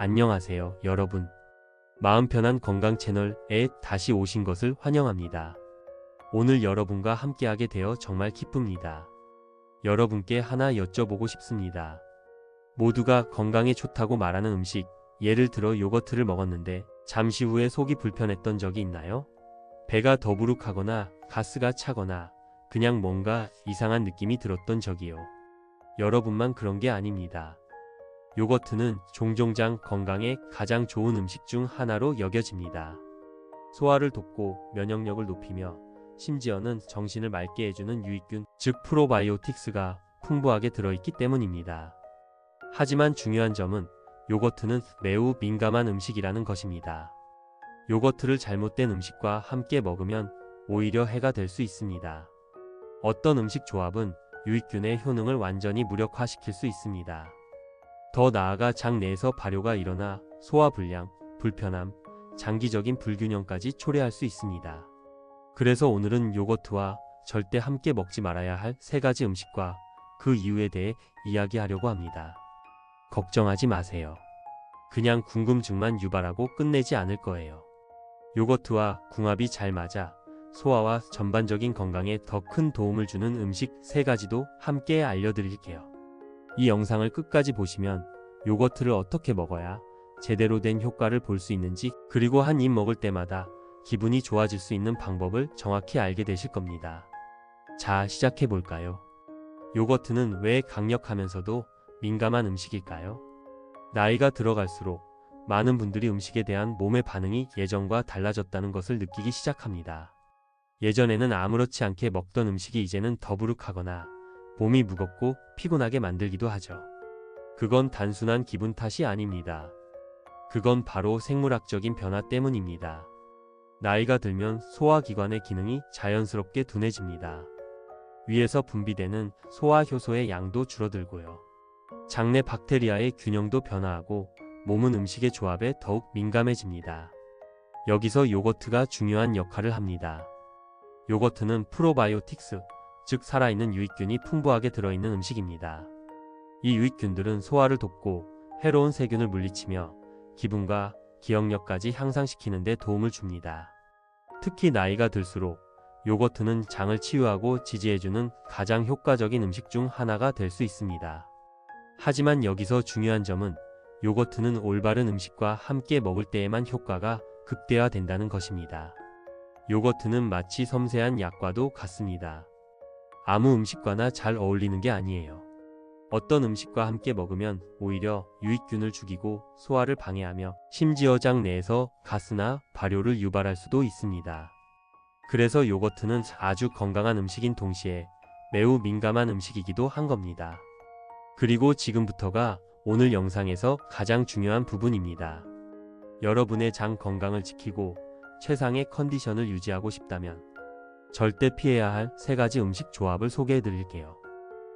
안녕하세요, 여러분. 마음 편한 건강 채널에 다시 오신 것을 환영합니다. 오늘 여러분과 함께하게 되어 정말 기쁩니다. 여러분께 하나 여쭤보고 싶습니다. 모두가 건강에 좋다고 말하는 음식, 예를 들어 요거트를 먹었는데 잠시 후에 속이 불편했던 적이 있나요? 배가 더부룩하거나 가스가 차거나 그냥 뭔가 이상한 느낌이 들었던 적이요. 여러분만 그런 게 아닙니다. 요거트는 종종장 건강에 가장 좋은 음식 중 하나로 여겨집니다. 소화를 돕고 면역력을 높이며 심지어는 정신을 맑게 해주는 유익균, 즉 프로바이오틱스가 풍부하게 들어있기 때문입니다. 하지만 중요한 점은 요거트는 매우 민감한 음식이라는 것입니다. 요거트를 잘못된 음식과 함께 먹으면 오히려 해가 될 수 있습니다. 어떤 음식 조합은 유익균의 효능을 완전히 무력화시킬 수 있습니다. 더 나아가 장 내에서 발효가 일어나 소화불량, 불편함, 장기적인 불균형까지 초래할 수 있습니다. 그래서 오늘은 요거트와 절대 함께 먹지 말아야 할 3가지 음식과 그 이유에 대해 이야기하려고 합니다. 걱정하지 마세요. 그냥 궁금증만 유발하고 끝내지 않을 거예요. 요거트와 궁합이 잘 맞아 소화와 전반적인 건강에 더 큰 도움을 주는 음식 3가지도 함께 알려드릴게요. 이 영상을 끝까지 보시면 요거트를 어떻게 먹어야 제대로 된 효과를 볼 수 있는지, 그리고 한 입 먹을 때마다 기분이 좋아질 수 있는 방법을 정확히 알게 되실 겁니다. 자, 시작해 볼까요? 요거트는 왜 강력하면서도 민감한 음식일까요? 나이가 들어갈수록 많은 분들이 음식에 대한 몸의 반응이 예전과 달라졌다는 것을 느끼기 시작합니다. 예전에는 아무렇지 않게 먹던 음식이 이제는 더부룩하거나 몸이 무겁고 피곤하게 만들기도 하죠. 그건 단순한 기분 탓이 아닙니다. 그건 바로 생물학적인 변화 때문입니다. 나이가 들면 소화기관의 기능이 자연스럽게 둔해집니다. 위에서 분비되는 소화효소의 양도 줄어들고요. 장내 박테리아의 균형도 변화하고 몸은 음식의 조합에 더욱 민감해집니다. 여기서 요거트가 중요한 역할을 합니다. 요거트는 프로바이오틱스, 즉 살아있는 유익균이 풍부하게 들어있는 음식입니다. 이 유익균들은 소화를 돕고 해로운 세균을 물리치며 기분과 기억력까지 향상시키는 데 도움을 줍니다. 특히 나이가 들수록 요거트는 장을 치유하고 지지해주는 가장 효과적인 음식 중 하나가 될 수 있습니다. 하지만 여기서 중요한 점은 요거트는 올바른 음식과 함께 먹을 때에만 효과가 극대화된다는 것입니다. 요거트는 마치 섬세한 약과도 같습니다. 아무 음식과나 잘 어울리는 게 아니에요. 어떤 음식과 함께 먹으면 오히려 유익균을 죽이고 소화를 방해하며 심지어 장 내에서 가스나 발효를 유발할 수도 있습니다. 그래서 요거트는 아주 건강한 음식인 동시에 매우 민감한 음식이기도 한 겁니다. 그리고 지금부터가 오늘 영상에서 가장 중요한 부분입니다. 여러분의 장 건강을 지키고 최상의 컨디션을 유지하고 싶다면 절대 피해야 할 3가지 음식 조합을 소개해 드릴게요.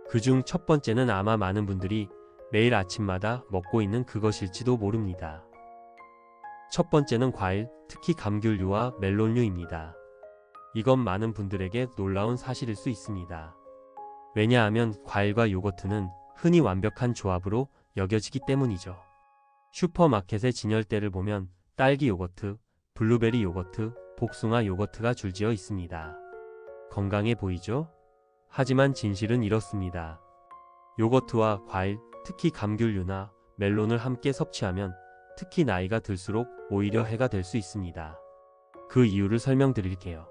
그중 첫 번째는 아마 많은 분들이 매일 아침마다 먹고 있는 그것일지도 모릅니다. 첫 번째는 과일, 특히 감귤류와 멜론류입니다. 이건 많은 분들에게 놀라운 사실일 수 있습니다. 왜냐하면 과일과 요거트는 흔히 완벽한 조합으로 여겨지기 때문이죠. 슈퍼마켓의 진열대를 보면 딸기 요거트, 블루베리 요거트, 복숭아 요거트가 줄지어 있습니다. 건강해 보이죠? 하지만 진실은 이렇습니다. 요거트와 과일, 특히 감귤류나 멜론을 함께 섭취하면 특히 나이가 들수록 오히려 해가 될 수 있습니다. 그 이유를 설명드릴게요.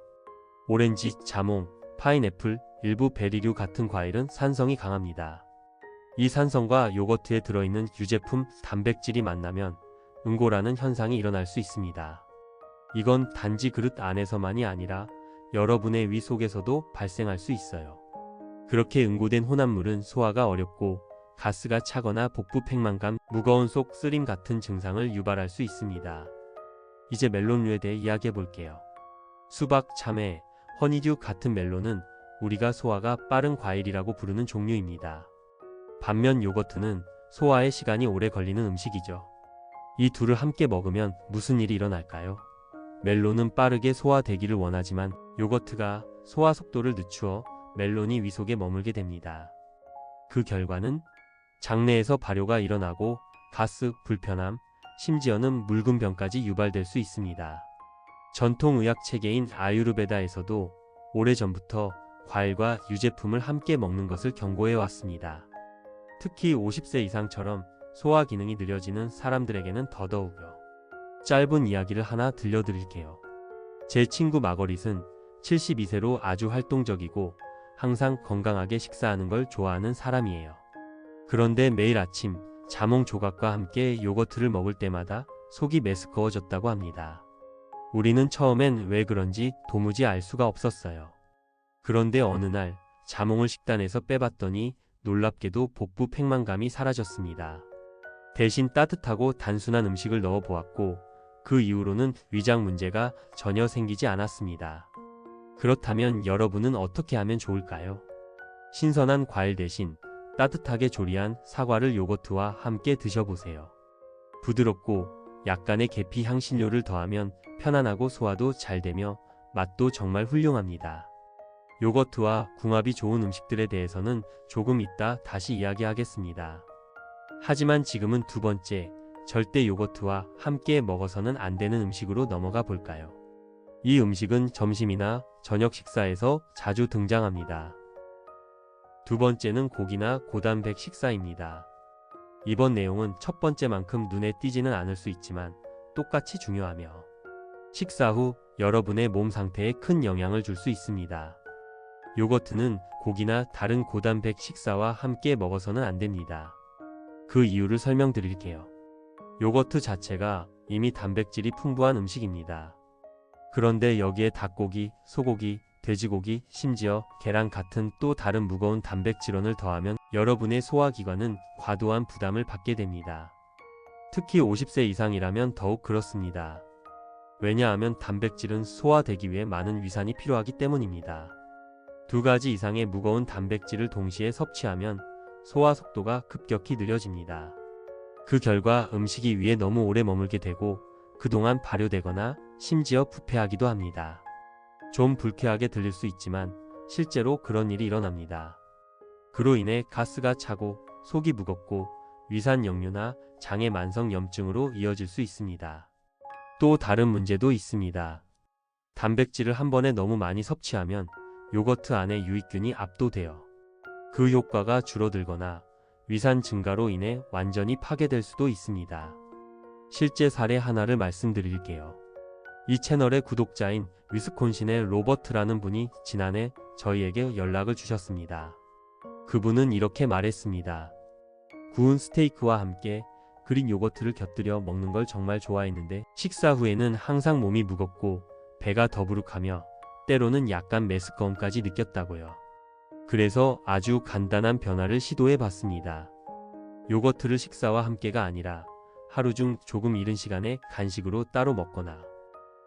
오렌지, 자몽, 파인애플, 일부 베리류 같은 과일은 산성이 강합니다. 이 산성과 요거트에 들어있는 유제품 단백질이 만나면 응고라는 현상이 일어날 수 있습니다. 이건 단지 그릇 안에서만이 아니라 여러분의 위 속에서도 발생할 수 있어요. 그렇게 응고된 혼합물은 소화가 어렵고 가스가 차거나 복부 팽만감, 무거운 속 쓰림 같은 증상을 유발할 수 있습니다. 이제 멜론류에 대해 이야기해 볼게요. 수박, 참외, 허니듀 같은 멜론은 우리가 소화가 빠른 과일이라고 부르는 종류입니다. 반면 요거트는 소화에 시간이 오래 걸리는 음식이죠. 이 둘을 함께 먹으면 무슨 일이 일어날까요? 멜론은 빠르게 소화되기를 원하지만 요거트가 소화 속도를 늦추어 멜론이 위 속에 머물게 됩니다. 그 결과는 장내에서 발효가 일어나고 가스, 불편함, 심지어는 묽은병까지 유발될 수 있습니다. 전통의학 체계인 아유르베다에서도 오래전부터 과일과 유제품을 함께 먹는 것을 경고해 왔습니다. 특히 50세 이상처럼 소화 기능이 느려지는 사람들에게는 더더욱요. 짧은 이야기를 하나 들려드릴게요. 제 친구 마거릿은 72세로 아주 활동적이고 항상 건강하게 식사하는 걸 좋아하는 사람이에요. 그런데 매일 아침 자몽 조각과 함께 요거트를 먹을 때마다 속이 메스꺼워졌다고 합니다. 우리는 처음엔 왜 그런지 도무지 알 수가 없었어요. 그런데 어느 날 자몽을 식단에서 빼봤더니 놀랍게도 복부 팽만감이 사라졌습니다. 대신 따뜻하고 단순한 음식을 넣어 보았고 그 이후로는 위장 문제가 전혀 생기지 않았습니다. 그렇다면 여러분은 어떻게 하면 좋을까요? 신선한 과일 대신 따뜻하게 조리한 사과를 요거트와 함께 드셔보세요. 부드럽고 약간의 계피 향신료를 더하면 편안하고 소화도 잘 되며 맛도 정말 훌륭합니다. 요거트와 궁합이 좋은 음식들에 대해서는 조금 이따 다시 이야기하겠습니다. 하지만 지금은 두 번째, 절대 요거트와 함께 먹어서는 안 되는 음식으로 넘어가 볼까요? 이 음식은 점심이나 저녁 식사에서 자주 등장합니다. 두 번째는 고기나 고단백 식사입니다. 이번 내용은 첫 번째만큼 눈에 띄지는 않을 수 있지만 똑같이 중요하며 식사 후 여러분의 몸 상태에 큰 영향을 줄 수 있습니다. 요거트는 고기나 다른 고단백 식사와 함께 먹어서는 안 됩니다. 그 이유를 설명드릴게요. 요거트 자체가 이미 단백질이 풍부한 음식입니다. 그런데 여기에 닭고기, 소고기, 돼지고기, 심지어 계란 같은 또 다른 무거운 단백질원을 더하면 여러분의 소화기관은 과도한 부담을 받게 됩니다. 특히 50세 이상이라면 더욱 그렇습니다. 왜냐하면 단백질은 소화되기 위해 많은 위산이 필요하기 때문입니다. 두 가지 이상의 무거운 단백질을 동시에 섭취하면 소화 속도가 급격히 느려집니다. 그 결과 음식이 위에 너무 오래 머물게 되고 그동안 발효되거나 심지어 부패하기도 합니다. 좀 불쾌하게 들릴 수 있지만 실제로 그런 일이 일어납니다. 그로 인해 가스가 차고 속이 무겁고 위산 역류나 장의 만성 염증으로 이어질 수 있습니다. 또 다른 문제도 있습니다. 단백질을 한 번에 너무 많이 섭취하면 요거트 안에 유익균이 압도되어 그 효과가 줄어들거나 위산 증가로 인해 완전히 파괴될 수도 있습니다. 실제 사례 하나를 말씀드릴게요. 이 채널의 구독자인 위스콘신의 로버트라는 분이 지난해 저희에게 연락을 주셨습니다. 그분은 이렇게 말했습니다. 구운 스테이크와 함께 그릭 요거트를 곁들여 먹는 걸 정말 좋아했는데 식사 후에는 항상 몸이 무겁고 배가 더부룩하며 때로는 약간 메스꺼움까지 느꼈다고요. 그래서 아주 간단한 변화를 시도해 봤습니다. 요거트를 식사와 함께가 아니라 하루 중 조금 이른 시간에 간식으로 따로 먹거나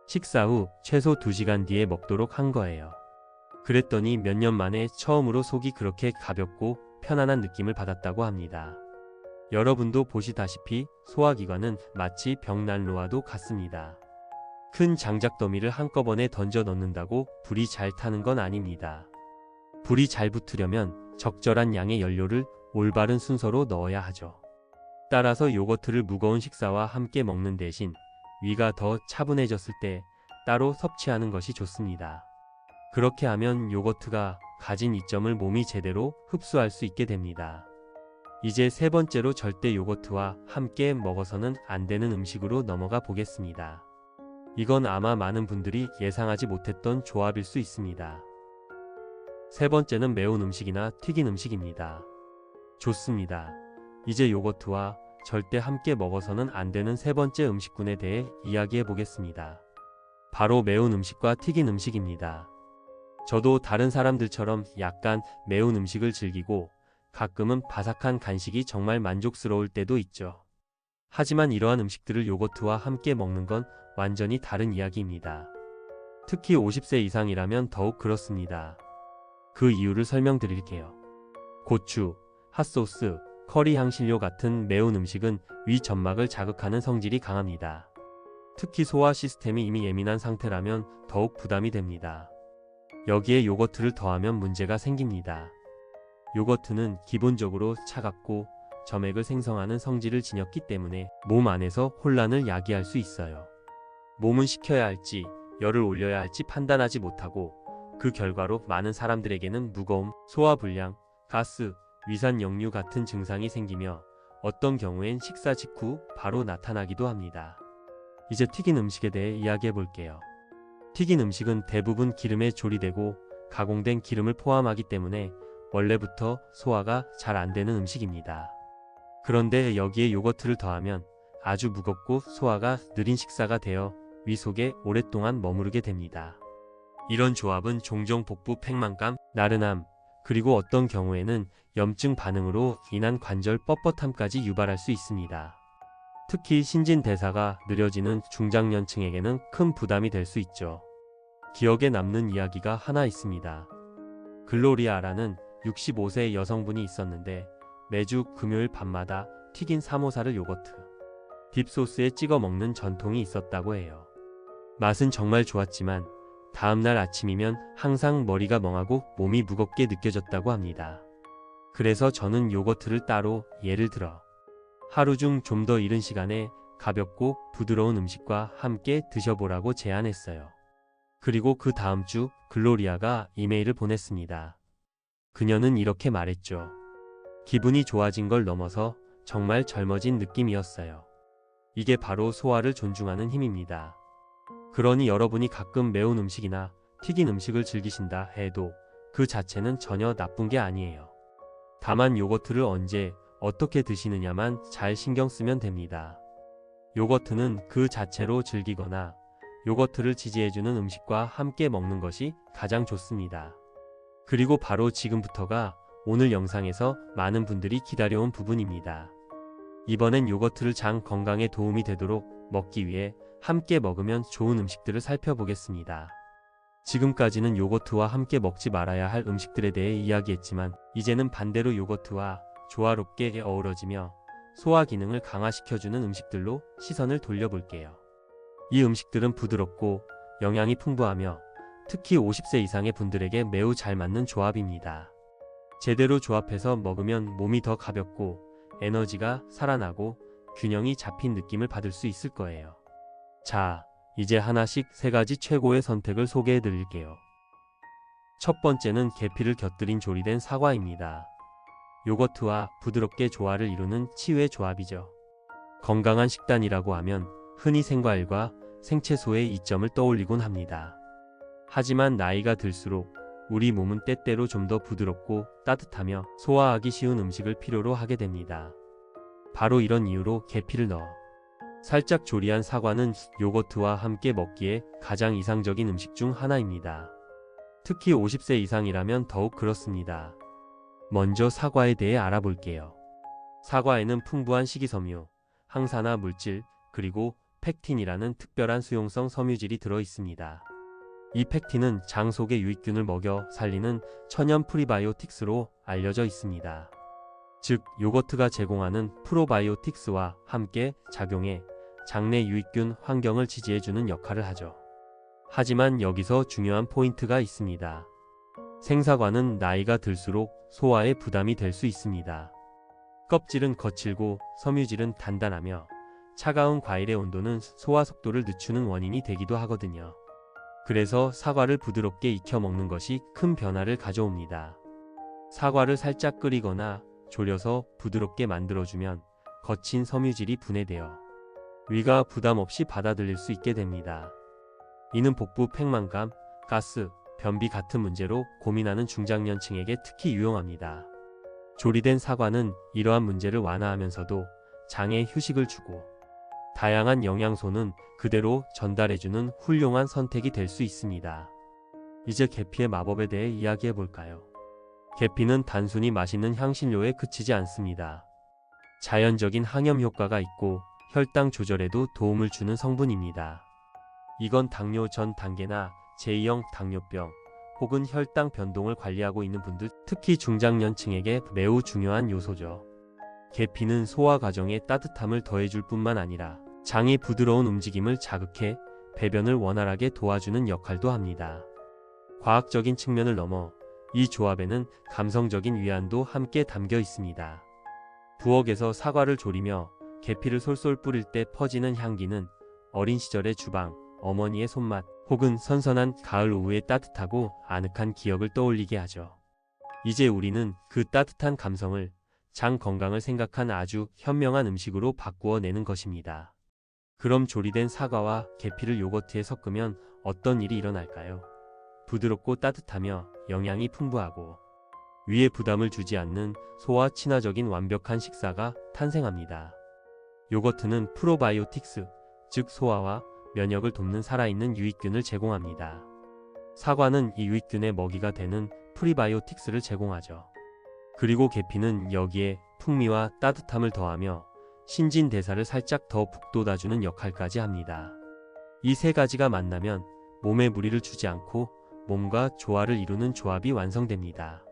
식사 후 최소 2시간 뒤에 먹도록 한 거예요. 그랬더니 몇 년 만에 처음으로 속이 그렇게 가볍고 편안한 느낌을 받았다고 합니다. 여러분도 보시다시피 소화기관은 마치 벽난로와도 같습니다. 큰 장작 더미를 한꺼번에 던져 넣는다고 불이 잘 타는 건 아닙니다. 불이 잘 붙으려면 적절한 양의 연료를 올바른 순서로 넣어야 하죠. 따라서 요거트를 무거운 식사와 함께 먹는 대신 위가 더 차분해졌을 때 따로 섭취하는 것이 좋습니다. 그렇게 하면 요거트가 가진 이점을 몸이 제대로 흡수할 수 있게 됩니다. 이제 세 번째로 절대 요거트와 함께 먹어서는 안 되는 음식으로 넘어가 보겠습니다. 이건 아마 많은 분들이 예상하지 못했던 조합일 수 있습니다. 세 번째는 매운 음식이나 튀긴 음식입니다. 좋습니다. 이제 요거트와 절대 함께 먹어서는 안 되는 세 번째 음식군에 대해 이야기해 보겠습니다. 바로 매운 음식과 튀긴 음식입니다. 저도 다른 사람들처럼 약간 매운 음식을 즐기고 가끔은 바삭한 간식이 정말 만족스러울 때도 있죠. 하지만 이러한 음식들을 요거트와 함께 먹는 건 완전히 다른 이야기입니다. 특히 50세 이상이라면 더욱 그렇습니다. 그 이유를 설명드릴게요. 고추, 핫소스, 커리 향신료 같은 매운 음식은 위 점막을 자극하는 성질이 강합니다. 특히 소화 시스템이 이미 예민한 상태라면 더욱 부담이 됩니다. 여기에 요거트를 더하면 문제가 생깁니다. 요거트는 기본적으로 차갑고 점액을 생성하는 성질을 지녔기 때문에 몸 안에서 혼란을 야기할 수 있어요. 몸은 식혀야 할지 열을 올려야 할지 판단하지 못하고 그 결과로 많은 사람들에게는 무거움, 소화불량, 가스, 위산 역류 같은 증상이 생기며 어떤 경우엔 식사 직후 바로 나타나기도 합니다. 이제 튀긴 음식에 대해 이야기해 볼게요. 튀긴 음식은 대부분 기름에 조리되고 가공된 기름을 포함하기 때문에 원래부터 소화가 잘 안 되는 음식입니다. 그런데 여기에 요거트를 더하면 아주 무겁고 소화가 느린 식사가 되어 위 속에 오랫동안 머무르게 됩니다. 이런 조합은 종종 복부 팽만감, 나른함, 그리고 어떤 경우에는 염증 반응으로 인한 관절 뻣뻣함까지 유발할 수 있습니다. 특히 신진대사가 느려지는 중장년층에게는 큰 부담이 될 수 있죠. 기억에 남는 이야기가 하나 있습니다. 글로리아라는 65세 여성분이 있었는데 매주 금요일 밤마다 튀긴 사모사를 요거트, 딥소스에 찍어 먹는 전통이 있었다고 해요. 맛은 정말 좋았지만 다음날 아침이면 항상 머리가 멍하고 몸이 무겁게 느껴졌다고 합니다. 그래서 저는 요거트를 따로 예를 들어 하루 중 좀 더 이른 시간에 가볍고 부드러운 음식과 함께 드셔보라고 제안했어요. 그리고 그 다음 주 글로리아가 이메일을 보냈습니다. 그녀는 이렇게 말했죠. 기분이 좋아진 걸 넘어서 정말 젊어진 느낌이었어요. 이게 바로 소화를 존중하는 힘입니다. 그러니 여러분이 가끔 매운 음식이나 튀긴 음식을 즐기신다 해도 그 자체는 전혀 나쁜 게 아니에요. 다만 요거트를 언제 어떻게 드시느냐만 잘 신경 쓰면 됩니다. 요거트는 그 자체로 즐기거나 요거트를 지지해주는 음식과 함께 먹는 것이 가장 좋습니다. 그리고 바로 지금부터가 오늘 영상에서 많은 분들이 기다려온 부분입니다. 이번엔 요거트를 장 건강에 도움이 되도록 먹기 위해 함께 먹으면 좋은 음식들을 살펴보겠습니다. 지금까지는 요거트와 함께 먹지 말아야 할 음식들에 대해 이야기했지만 이제는 반대로 요거트와 조화롭게 어우러지며 소화 기능을 강화시켜주는 음식들로 시선을 돌려볼게요. 이 음식들은 부드럽고 영양이 풍부하며 특히 50세 이상의 분들에게 매우 잘 맞는 조합입니다. 제대로 조합해서 먹으면 몸이 더 가볍고 에너지가 살아나고 균형이 잡힌 느낌을 받을 수 있을 거예요. 자, 이제 하나씩 3가지 최고의 선택을 소개해 드릴게요. 첫 번째는 계피를 곁들인 조리된 사과입니다. 요거트와 부드럽게 조화를 이루는 치유의 조합이죠. 건강한 식단이라고 하면 흔히 생과일과 생채소의 이점을 떠올리곤 합니다. 하지만 나이가 들수록 우리 몸은 때때로 좀 더 부드럽고 따뜻하며 소화하기 쉬운 음식을 필요로 하게 됩니다. 바로 이런 이유로 계피를 넣어 살짝 조리한 사과는 요거트와 함께 먹기에 가장 이상적인 음식 중 하나입니다. 특히 50세 이상이라면 더욱 그렇습니다. 먼저 사과에 대해 알아볼게요. 사과에는 풍부한 식이섬유, 항산화 물질, 그리고 팩틴이라는 특별한 수용성 섬유질이 들어 있습니다. 이 팩틴은 장 속의 유익균을 먹여 살리는 천연 프리바이오틱스로 알려져 있습니다. 즉, 요거트가 제공하는 프로바이오틱스와 함께 작용해 장내 유익균 환경을 지지해주는 역할을 하죠. 하지만 여기서 중요한 포인트가 있습니다. 생사과는 나이가 들수록 소화에 부담이 될 수 있습니다. 껍질은 거칠고 섬유질은 단단하며 차가운 과일의 온도는 소화 속도를 늦추는 원인이 되기도 하거든요. 그래서 사과를 부드럽게 익혀 먹는 것이 큰 변화를 가져옵니다. 사과를 살짝 끓이거나 졸여서 부드럽게 만들어주면 거친 섬유질이 분해되어 위가 부담 없이 받아들일 수 있게 됩니다. 이는 복부 팽만감, 가스, 변비 같은 문제로 고민하는 중장년층에게 특히 유용합니다. 조리된 사과는 이러한 문제를 완화하면서도 장에 휴식을 주고 다양한 영양소는 그대로 전달해주는 훌륭한 선택이 될 수 있습니다. 이제 계피의 마법에 대해 이야기해 볼까요? 계피는 단순히 맛있는 향신료에 그치지 않습니다. 자연적인 항염 효과가 있고 혈당 조절에도 도움을 주는 성분입니다. 이건 당뇨 전 단계나 제2형 당뇨병 혹은 혈당 변동을 관리하고 있는 분들, 특히 중장년층에게 매우 중요한 요소죠. 계피는 소화 과정에 따뜻함을 더해줄 뿐만 아니라 장의 부드러운 움직임을 자극해 배변을 원활하게 도와주는 역할도 합니다. 과학적인 측면을 넘어 이 조합에는 감성적인 위안도 함께 담겨 있습니다. 부엌에서 사과를 조리며 계피를 솔솔 뿌릴 때 퍼지는 향기는 어린 시절의 주방, 어머니의 손맛, 혹은 선선한 가을 오후의 따뜻하고 아늑한 기억을 떠올리게 하죠. 이제 우리는 그 따뜻한 감성을 장 건강을 생각한 아주 현명한 음식으로 바꾸어 내는 것입니다. 그럼 조리된 사과와 계피를 요거트에 섞으면 어떤 일이 일어날까요? 부드럽고 따뜻하며 영양이 풍부하고 위에 부담을 주지 않는 소화 친화적인 완벽한 식사가 탄생합니다. 요거트는 프로바이오틱스, 즉 소화와 면역을 돕는 살아있는 유익균을 제공합니다. 사과는 이 유익균의 먹이가 되는 프리바이오틱스를 제공하죠. 그리고 계피는 여기에 풍미와 따뜻함을 더하며 신진대사를 살짝 더 북돋아주는 역할까지 합니다. 이 세 가지가 만나면 몸에 무리를 주지 않고 몸과 조화를 이루는 조합이 완성됩니다.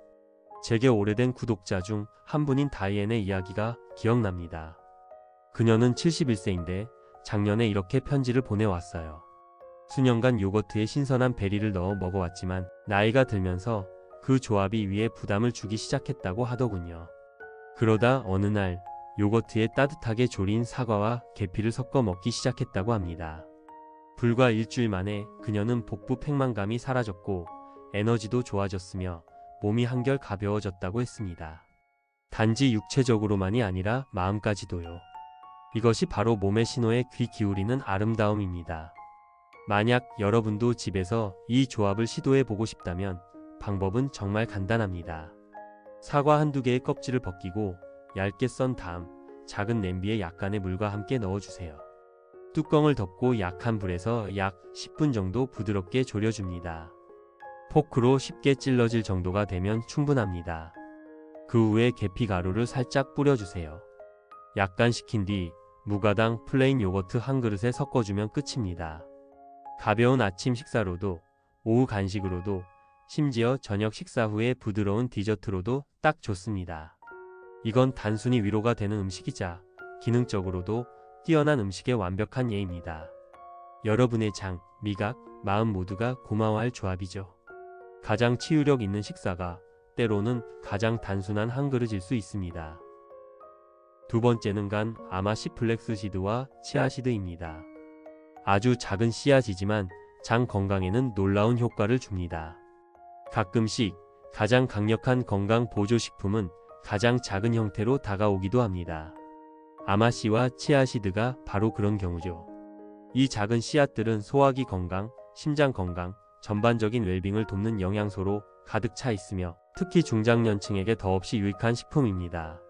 제게 오래된 구독자 중 한 분인 다이앤의 이야기가 기억납니다. 그녀는 71세인데 작년에 이렇게 편지를 보내왔어요. 수년간 요거트에 신선한 베리를 넣어 먹어왔지만 나이가 들면서 그 조합이 위에 부담을 주기 시작했다고 하더군요. 그러다 어느 날 요거트에 따뜻하게 졸인 사과와 계피를 섞어 먹기 시작했다고 합니다. 불과 일주일 만에 그녀는 복부 팽만감이 사라졌고 에너지도 좋아졌으며 몸이 한결 가벼워졌다고 했습니다. 단지 육체적으로만이 아니라 마음까지도요. 이것이 바로 몸의 신호에 귀 기울이는 아름다움입니다. 만약 여러분도 집에서 이 조합을 시도해 보고 싶다면 방법은 정말 간단합니다. 사과 한두 개의 껍질을 벗기고 얇게 썬 다음 작은 냄비에 약간의 물과 함께 넣어주세요. 뚜껑을 덮고 약한 불에서 약 10분 정도 부드럽게 졸여줍니다. 포크로 쉽게 찔러질 정도가 되면 충분합니다. 그 후에 계피 가루를 살짝 뿌려주세요. 약간 식힌 뒤 무가당 플레인 요거트 한 그릇에 섞어주면 끝입니다. 가벼운 아침 식사로도, 오후 간식으로도, 심지어 저녁 식사 후에 부드러운 디저트로도 딱 좋습니다. 이건 단순히 위로가 되는 음식이자 기능적으로도 뛰어난 음식의 완벽한 예입니다. 여러분의 장, 미각, 마음 모두가 고마워할 조합이죠. 가장 치유력 있는 식사가 때로는 가장 단순한 한 그릇일 수 있습니다. 두 번째는 간 아마씨 플렉스시드와 치아시드입니다. 아주 작은 씨앗이지만 장 건강에는 놀라운 효과를 줍니다. 가끔씩 가장 강력한 건강 보조식품은 가장 작은 형태로 다가오기도 합니다. 아마씨와 치아시드가 바로 그런 경우죠. 이 작은 씨앗들은 소화기 건강, 심장 건강, 전반적인 웰빙을 돕는 영양소로 가득 차 있으며 특히 중장년층에게 더없이 유익한 식품입니다.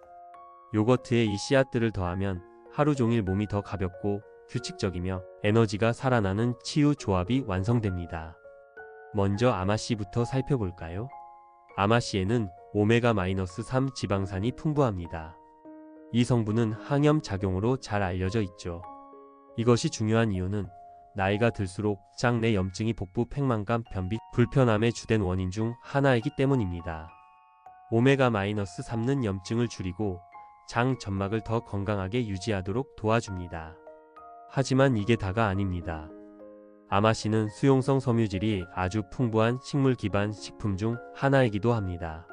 요거트에 이 씨앗들을 더하면 하루 종일 몸이 더 가볍고 규칙적이며 에너지가 살아나는 치유 조합이 완성됩니다. 먼저 아마씨부터 살펴볼까요? 아마씨에는 오메가-3 지방산이 풍부합니다. 이 성분은 항염 작용으로 잘 알려져 있죠. 이것이 중요한 이유는 나이가 들수록 장 내 염증이 복부 팽만감, 변비, 불편함의 주된 원인 중 하나이기 때문입니다. 오메가-3는 염증을 줄이고 장 점막을 더 건강하게 유지하도록 도와줍니다. 하지만 이게 다가 아닙니다. 아마씨는 수용성 섬유질이 아주 풍부한 식물 기반 식품 중 하나이기도 합니다.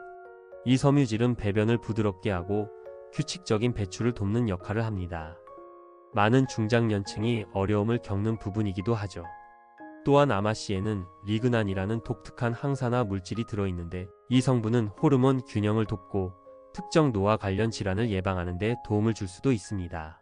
이 섬유질은 배변을 부드럽게 하고 규칙적인 배출을 돕는 역할을 합니다. 많은 중장년층이 어려움을 겪는 부분이기도 하죠. 또한 아마씨에는 리그난이라는 독특한 항산화 물질이 들어있는데 이 성분은 호르몬 균형을 돕고 특정 노화 관련 질환을 예방하는 데 도움을 줄 수도 있습니다.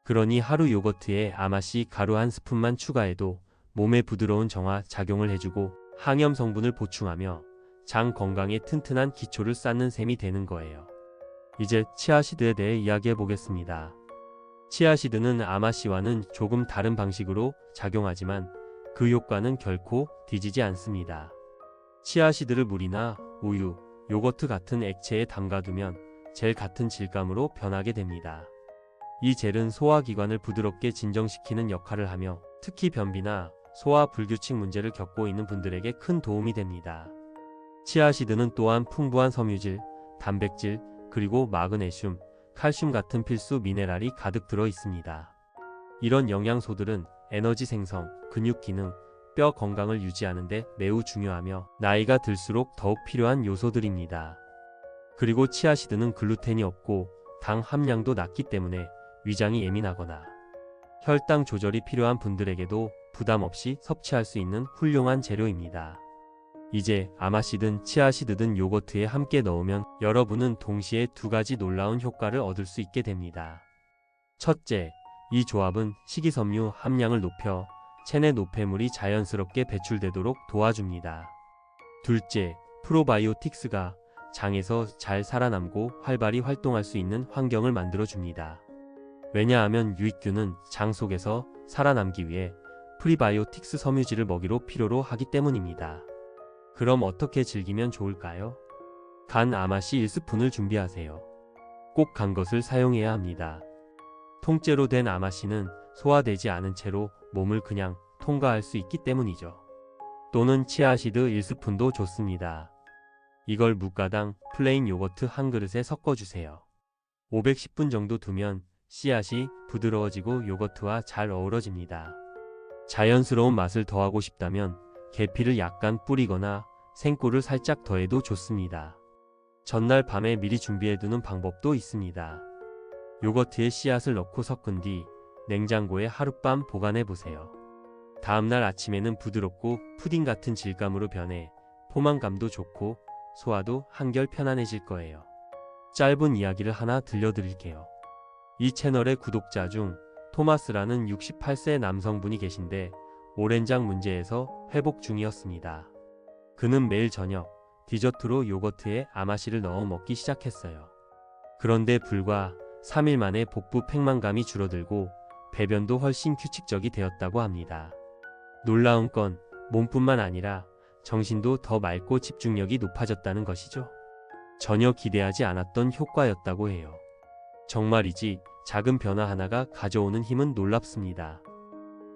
그러니 하루 요거트에 아마씨 가루 한 스푼만 추가해도 몸에 부드러운 정화 작용을 해주고 항염 성분을 보충하며 장 건강에 튼튼한 기초를 쌓는 셈이 되는 거예요. 이제 치아시드에 대해 이야기해 보겠습니다. 치아시드는 아마씨와는 조금 다른 방식으로 작용하지만 그 효과는 결코 뒤지지 않습니다. 치아시드를 물이나 우유, 요거트 같은 액체에 담가두면 젤 같은 질감으로 변하게 됩니다. 이 젤은 소화기관을 부드럽게 진정시키는 역할을 하며 특히 변비나 소화 불규칙 문제를 겪고 있는 분들에게 큰 도움이 됩니다. 치아시드는 또한 풍부한 섬유질, 단백질, 그리고 마그네슘, 칼슘 같은 필수 미네랄이 가득 들어 있습니다. 이런 영양소들은 에너지 생성, 근육 기능, 뼈 건강을 유지하는 데 매우 중요하며 나이가 들수록 더욱 필요한 요소들입니다. 그리고 치아시드는 글루텐이 없고 당 함량도 낮기 때문에 위장이 예민하거나 혈당 조절이 필요한 분들에게도 부담 없이 섭취할 수 있는 훌륭한 재료입니다. 이제 아마씨든 치아씨드든 요거트에 함께 넣으면 여러분은 동시에 두 가지 놀라운 효과를 얻을 수 있게 됩니다. 첫째, 이 조합은 식이섬유 함량을 높여 체내 노폐물이 자연스럽게 배출되도록 도와줍니다. 둘째, 프로바이오틱스가 장에서 잘 살아남고 활발히 활동할 수 있는 환경을 만들어줍니다. 왜냐하면 유익균은 장 속에서 살아남기 위해 프리바이오틱스 섬유질을 먹이로 필요로 하기 때문입니다. 그럼 어떻게 즐기면 좋을까요? 간 아마씨 1스푼을 준비하세요. 꼭 간 것을 사용해야 합니다. 통째로 된 아마씨는 소화되지 않은 채로 몸을 그냥 통과할 수 있기 때문이죠. 또는 치아시드 1스푼도 좋습니다. 이걸 무가당 플레인 요거트 한 그릇에 섞어주세요. 510분 정도 두면 씨앗이 부드러워지고 요거트와 잘 어우러집니다. 자연스러운 맛을 더하고 싶다면 계피를 약간 뿌리거나 생꿀을 살짝 더해도 좋습니다. 전날 밤에 미리 준비해두는 방법도 있습니다. 요거트에 씨앗을 넣고 섞은 뒤 냉장고에 하룻밤 보관해보세요. 다음날 아침에는 부드럽고 푸딩 같은 질감으로 변해 포만감도 좋고 소화도 한결 편안해질 거예요. 짧은 이야기를 하나 들려드릴게요. 이 채널의 구독자 중 토마스라는 68세 남성분이 계신데 오랜 장 문제에서 회복 중이었습니다. 그는 매일 저녁 디저트로 요거트에 아마씨를 넣어 먹기 시작했어요. 그런데 불과 3일 만에 복부 팽만감이 줄어들고 배변도 훨씬 규칙적이 되었다고 합니다. 놀라운 건 몸뿐만 아니라 정신도 더 맑고 집중력이 높아졌다는 것이죠. 전혀 기대하지 않았던 효과였다고 해요. 정말이지 작은 변화 하나가 가져오는 힘은 놀랍습니다.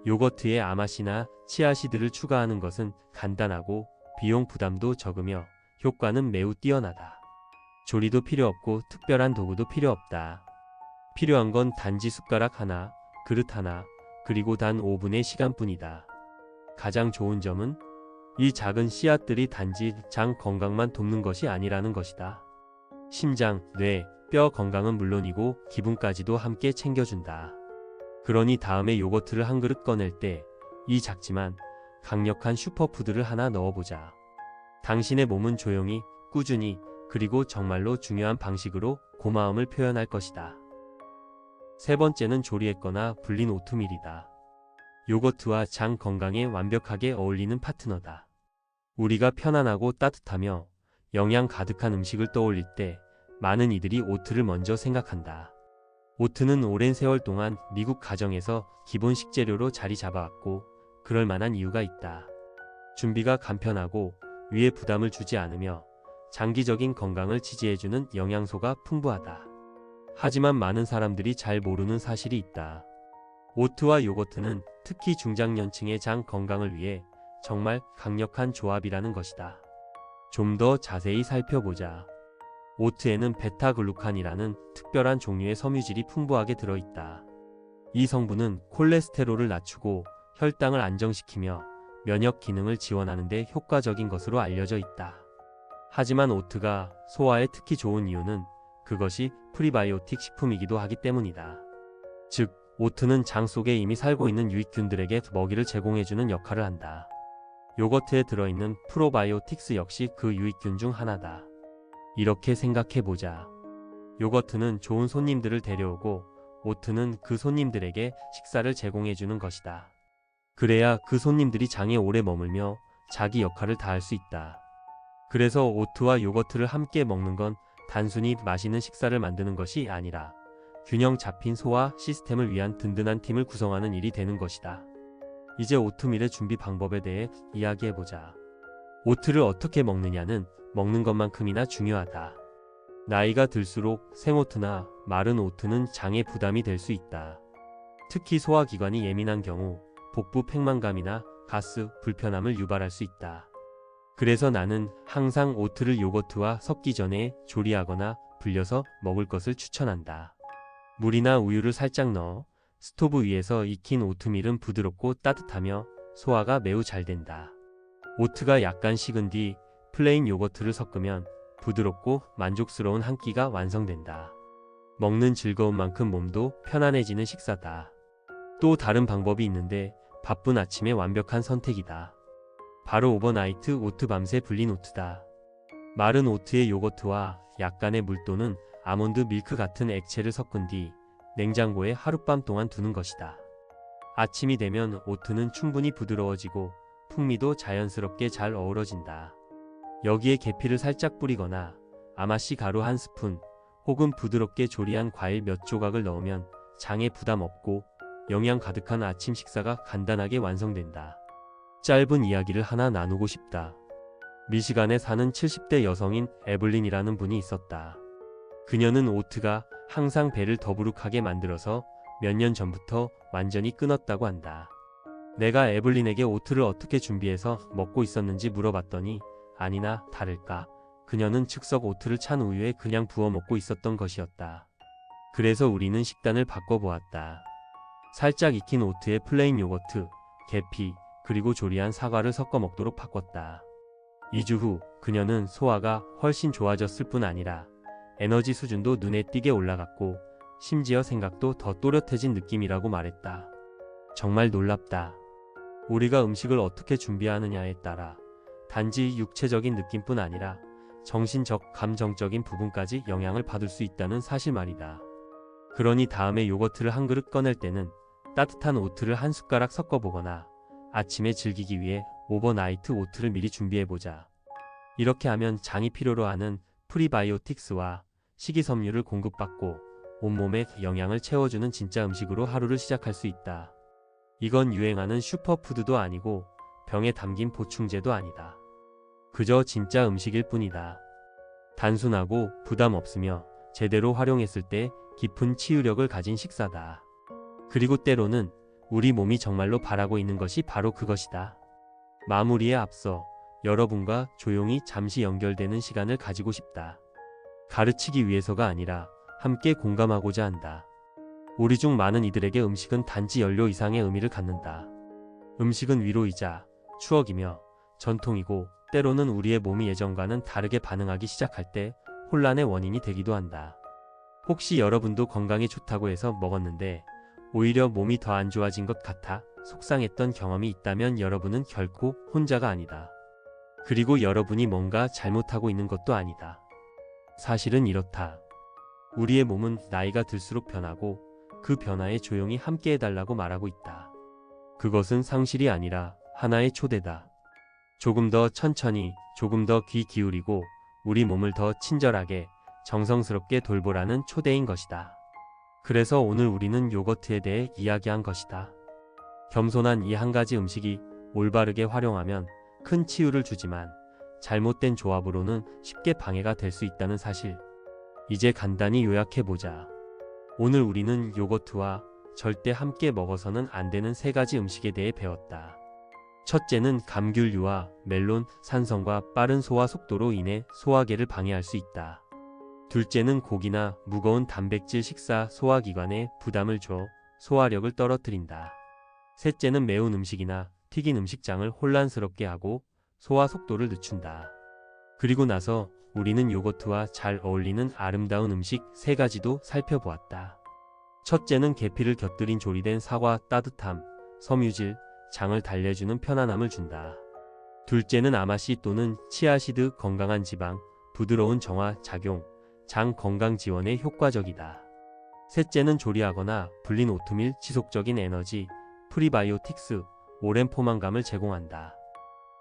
요거트에 아마씨나 치아씨드를 추가하는 것은 간단하고 비용 부담도 적으며 효과는 매우 뛰어나다. 조리도 필요 없고 특별한 도구도 필요 없다. 필요한 건 단지 숟가락 하나, 그릇 하나, 그리고 단 5분의 시간뿐이다. 가장 좋은 점은 이 작은 씨앗들이 단지 장 건강만 돕는 것이 아니라는 것이다. 심장, 뇌, 뼈 건강은 물론이고 기분까지도 함께 챙겨준다. 그러니 다음에 요거트를 한 그릇 꺼낼 때 이 작지만 강력한 슈퍼푸드를 하나 넣어보자. 당신의 몸은 조용히, 꾸준히, 그리고 정말로 중요한 방식으로 고마움을 표현할 것이다. 세 번째는 조리했거나 불린 오트밀이다. 요거트와 장 건강에 완벽하게 어울리는 파트너다. 우리가 편안하고 따뜻하며 영양 가득한 음식을 떠올릴 때 많은 이들이 오트를 먼저 생각한다. 오트는 오랜 세월 동안 미국 가정에서 기본 식재료로 자리 잡아왔고 그럴 만한 이유가 있다. 준비가 간편하고 위에 부담을 주지 않으며 장기적인 건강을 지지해주는 영양소가 풍부하다. 하지만 많은 사람들이 잘 모르는 사실이 있다. 오트와 요거트는 특히 중장년층의 장 건강을 위해 정말 강력한 조합이라는 것이다. 좀 더 자세히 살펴보자. 오트에는 베타글루칸이라는 특별한 종류의 섬유질이 풍부하게 들어있다. 이 성분은 콜레스테롤을 낮추고 혈당을 안정시키며 면역 기능을 지원하는 데 효과적인 것으로 알려져 있다. 하지만 오트가 소화에 특히 좋은 이유는 그것이 프리바이오틱 식품이기도 하기 때문이다. 즉, 오트는 장 속에 이미 살고 있는 유익균들에게 먹이를 제공해주는 역할을 한다. 요거트에 들어있는 프로바이오틱스 역시 그 유익균 중 하나다. 이렇게 생각해보자. 요거트는 좋은 손님들을 데려오고 오트는 그 손님들에게 식사를 제공해주는 것이다. 그래야 그 손님들이 장에 오래 머물며 자기 역할을 다할 수 있다. 그래서 오트와 요거트를 함께 먹는 건 단순히 맛있는 식사를 만드는 것이 아니라 균형 잡힌 소화 시스템을 위한 든든한 팀을 구성하는 일이 되는 것이다. 이제 오트밀의 준비 방법에 대해 이야기해보자. 오트를 어떻게 먹느냐는 먹는 것만큼이나 중요하다. 나이가 들수록 생오트나 마른 오트는 장에 부담이 될 수 있다. 특히 소화기관이 예민한 경우 복부 팽만감이나 가스, 불편함을 유발할 수 있다. 그래서 나는 항상 오트를 요거트와 섞기 전에 조리하거나 불려서 먹을 것을 추천한다. 물이나 우유를 살짝 넣어 스토브 위에서 익힌 오트밀은 부드럽고 따뜻하며 소화가 매우 잘 된다. 오트가 약간 식은 뒤 플레인 요거트를 섞으면 부드럽고 만족스러운 한 끼가 완성된다. 먹는 즐거움만큼 몸도 편안해지는 식사다. 또 다른 방법이 있는데 바쁜 아침에 완벽한 선택이다. 바로 오버나이트 오트, 밤새 불린 오트다. 마른 오트에 요거트와 약간의 물 또는 아몬드 밀크 같은 액체를 섞은 뒤 냉장고에 하룻밤 동안 두는 것이다. 아침이 되면 오트는 충분히 부드러워지고 풍미도 자연스럽게 잘 어우러진다. 여기에 계피를 살짝 뿌리거나 아마씨 가루 한 스푼 혹은 부드럽게 조리한 과일 몇 조각을 넣으면 장에 부담 없고 영양 가득한 아침 식사가 간단하게 완성된다. 짧은 이야기를 하나 나누고 싶다. 미시간에 사는 70대 여성인 에블린이라는 분이 있었다. 그녀는 오트가 항상 배를 더부룩하게 만들어서 몇 년 전부터 완전히 끊었다고 한다. 내가 에블린에게 오트를 어떻게 준비해서 먹고 있었는지 물어봤더니 아니나 다를까 그녀는 즉석 오트를 찬 우유에 그냥 부어 먹고 있었던 것이었다. 그래서 우리는 식단을 바꿔보았다. 살짝 익힌 오트에 플레인 요거트, 계피, 그리고 조리한 사과를 섞어 먹도록 바꿨다. 2주 후 그녀는 소화가 훨씬 좋아졌을 뿐 아니라 에너지 수준도 눈에 띄게 올라갔고 심지어 생각도 더 또렷해진 느낌이라고 말했다. 정말 놀랍다. 우리가 음식을 어떻게 준비하느냐에 따라 단지 육체적인 느낌뿐 아니라 정신적, 감정적인 부분까지 영향을 받을 수 있다는 사실 말이다. 그러니 다음에 요거트를 한 그릇 꺼낼 때는 따뜻한 오트를 한 숟가락 섞어보거나 아침에 즐기기 위해 오버나이트 오트를 미리 준비해보자. 이렇게 하면 장이 필요로 하는 프리바이오틱스와 식이섬유를 공급받고 온몸에 영양을 채워주는 진짜 음식으로 하루를 시작할 수 있다. 이건 유행하는 슈퍼푸드도 아니고 병에 담긴 보충제도 아니다. 그저 진짜 음식일 뿐이다. 단순하고 부담 없으며 제대로 활용했을 때 깊은 치유력을 가진 식사다. 그리고 때로는 우리 몸이 정말로 바라고 있는 것이 바로 그것이다. 마무리에 앞서 여러분과 조용히 잠시 연결되는 시간을 가지고 싶다. 가르치기 위해서가 아니라 함께 공감하고자 한다. 우리 중 많은 이들에게 음식은 단지 연료 이상의 의미를 갖는다. 음식은 위로이자 추억이며 전통이고 때로는 우리의 몸이 예전과는 다르게 반응하기 시작할 때 혼란의 원인이 되기도 한다. 혹시 여러분도 건강에 좋다고 해서 먹었는데 오히려 몸이 더 안 좋아진 것 같아 속상했던 경험이 있다면 여러분은 결코 혼자가 아니다. 그리고 여러분이 뭔가 잘못하고 있는 것도 아니다. 사실은 이렇다. 우리의 몸은 나이가 들수록 변하고 그 변화에 조용히 함께 해달라고 말하고 있다. 그것은 상실이 아니라 하나의 초대다. 조금 더 천천히, 조금 더 귀 기울이고 우리 몸을 더 친절하게, 정성스럽게 돌보라는 초대인 것이다. 그래서 오늘 우리는 요거트에 대해 이야기한 것이다. 겸손한 이 한 가지 음식이 올바르게 활용하면 큰 치유를 주지만 잘못된 조합으로는 쉽게 방해가 될 수 있다는 사실. 이제 간단히 요약해보자. 오늘 우리는 요거트와 절대 함께 먹어서는 안 되는 세 가지 음식에 대해 배웠다. 첫째는 감귤류와 멜론, 산성과 빠른 소화 속도로 인해 소화계를 방해할 수 있다. 둘째는 고기나 무거운 단백질 식사 소화기관에 부담을 줘 소화력을 떨어뜨린다. 셋째는 매운 음식이나 튀긴 음식장을 혼란스럽게 하고 소화 속도를 늦춘다. 그리고 나서 우리는 요거트와 잘 어울리는 아름다운 음식 세 가지도 살펴보았다. 첫째는 계피를 곁들인 조리된 사과 따뜻함, 섬유질, 장을 달래주는 편안함을 준다. 둘째는 아마씨 또는 치아시드 건강한 지방, 부드러운 정화 작용, 장 건강 지원에 효과적이다. 셋째는 조리하거나 불린 오트밀 지속적인 에너지, 프리바이오틱스, 오랜 포만감을 제공한다.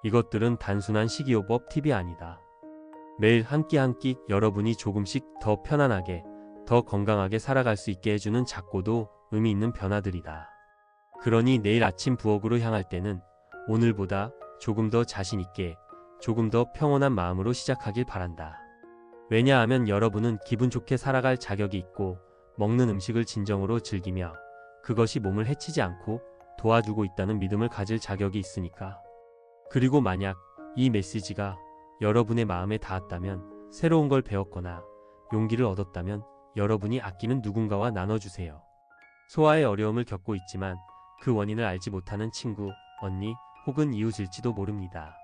이것들은 단순한 식이요법 팁이 아니다. 매일 한 끼 한 끼 여러분이 조금씩 더 편안하게, 더 건강하게 살아갈 수 있게 해주는 작고도 의미 있는 변화들이다. 그러니 내일 아침 부엌으로 향할 때는 오늘보다 조금 더 자신 있게, 조금 더 평온한 마음으로 시작하길 바란다. 왜냐하면 여러분은 기분 좋게 살아갈 자격이 있고 먹는 음식을 진정으로 즐기며 그것이 몸을 해치지 않고 도와주고 있다는 믿음을 가질 자격이 있으니까. 그리고 만약 이 메시지가 여러분의 마음에 닿았다면, 새로운 걸 배웠거나 용기를 얻었다면 여러분이 아끼는 누군가와 나눠주세요. 소화에 어려움을 겪고 있지만 그 원인을 알지 못하는 친구, 언니 혹은 이웃일지도 모릅니다.